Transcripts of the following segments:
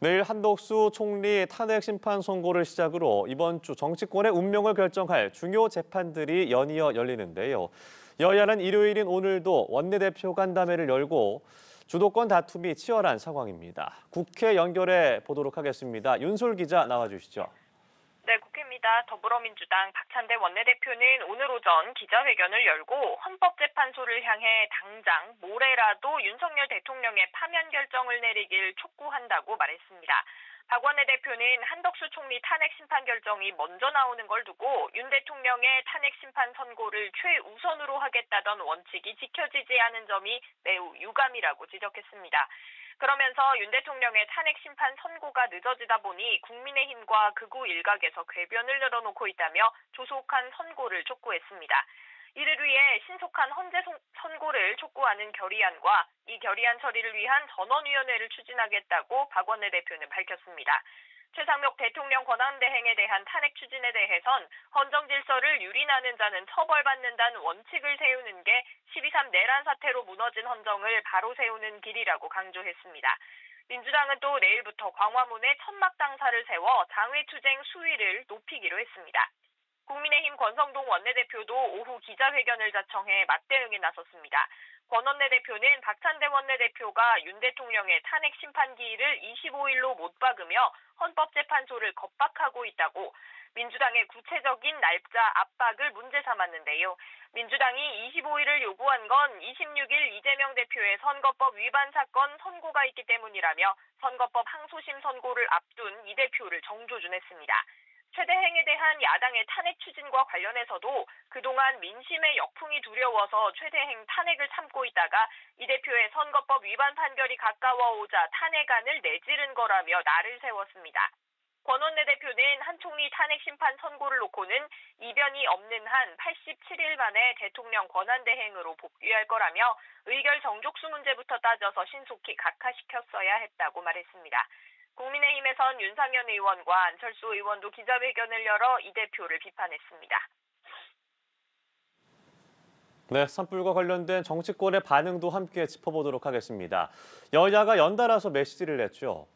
내일 한덕수 총리 탄핵 심판 선고를 시작으로 이번 주 정치권의 운명을 결정할 중요 재판들이 연이어 열리는데요. 여야는 일요일인 오늘도 원내대표 간담회를 열고 주도권 다툼이 치열한 상황입니다. 국회 연결해 보도록 하겠습니다. 윤솔 기자 나와주시죠. 네, 국회입니다. 더불어민주당 박찬대 원내대표는 오늘 오전 기자회견을 열고 헌법재판소를 향해 당장 모레라도 윤석열 대통령의 파면 결정을 내리길 촉구한다고 말했습니다. 박 원내대표는 한덕수 총리 탄핵 심판 결정이 먼저 나오는 걸 두고 윤 대통령의 탄핵 심판 선고를 최우선으로 하겠다던 원칙이 지켜지지 않은 점이 매우 유감이라고 지적했습니다. 그러면서 윤 대통령의 탄핵 심판 선고가 늦어지다 보니 국민의힘과 극우 일각에서 궤변을 늘어놓고 있다며 조속한 선고를 촉구했습니다. 이를 위해 신속한 헌재 선고를 촉구하는 결의안과 이 결의안 처리를 위한 전원위원회를 추진하겠다고 박 원내대표는 밝혔습니다. 최상목 대통령 권한대행에 대한 탄핵 추진에 대해선 헌정 질서를 유린하는 자는 처벌받는다는 원칙을 세우는 게 12.3 내란 사태로 무너진 헌정을 바로 세우는 길이라고 강조했습니다. 민주당은 또 내일부터 광화문에 천막당사를 세워 장외투쟁 수위를 높이기로 했습니다. 국민의힘 권성동 원내대표도 오후 기자회견을 자청해 맞대응에 나섰습니다. 권 원내대표는 박찬대 원내대표가 윤 대통령의 탄핵 심판 기일을 25일로 못 박으며 헌법재판소를 겁박하고 있다고 민주당의 구체적인 날짜 압박을 문제 삼았는데요. 민주당이 25일을 요구한 건 26일 이재명 대표의 선거법 위반 사건 선고가 있기 때문이라며 선거법 항소심 선고를 앞둔 이 대표를 정조준했습니다. 최대행에 대한 야당의 탄핵 추진과 관련해서도 그동안 민심의 역풍이 두려워서 최대행 탄핵을 참고 있다가 이 대표의 선거법 위반 판결이 가까워오자 탄핵안을 내지른 거라며 날을 세웠습니다. 권 원내대표는 한 총리 탄핵 심판 선고를 놓고는 이변이 없는 한 87일 만에 대통령 권한대행으로 복귀할 거라며 의결 정족수 문제부터 따져서 신속히 각하시켰어야 했다고 말했습니다. 국민의힘에선 윤상현 의원과 안철수 의원도 기자회견을 열어 이 대표를 비판했습니다. 네, 산불과 관련된 정치권의 반응도 함께 짚어보도록 하겠습니다. 여야가 연달아서 메시지를 냈죠.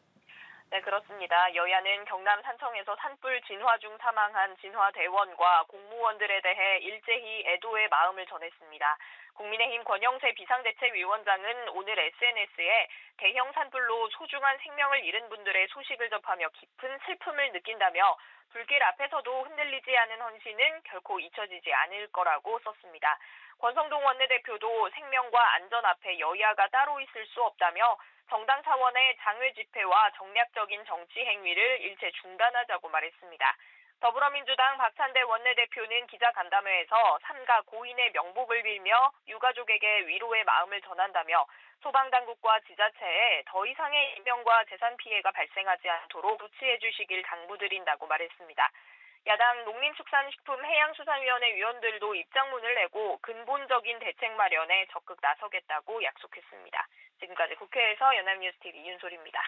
네, 그렇습니다. 여야는 경남 산청에서 산불 진화 중 사망한 진화대원과 공무원들에 대해 일제히 애도의 마음을 전했습니다. 국민의힘 권영세 비상대책위원장은 오늘 SNS에 대형 산불로 소중한 생명을 잃은 분들의 소식을 접하며 깊은 슬픔을 느낀다며 불길 앞에서도 흔들리지 않은 헌신은 결코 잊혀지지 않을 거라고 썼습니다. 권성동 원내대표도 생명과 안전 앞에 여야가 따로 있을 수 없다며 정당 차원의 장외 집회와 정략적인 정치 행위를 일체 중단하자고 말했습니다. 더불어민주당 박찬대 원내대표는 기자간담회에서 삼가 고인의 명복을 빌며 유가족에게 위로의 마음을 전한다며 소방당국과 지자체에 더 이상의 인명과 재산 피해가 발생하지 않도록 조치해 주시길 당부드린다고 말했습니다. 야당 농림축산식품해양수산위원회 위원들도 입장문을 내고 근본적인 대책 마련에 적극 나서겠다고 약속했습니다. 지금까지 국회에서 연합뉴스TV 윤솔입니다.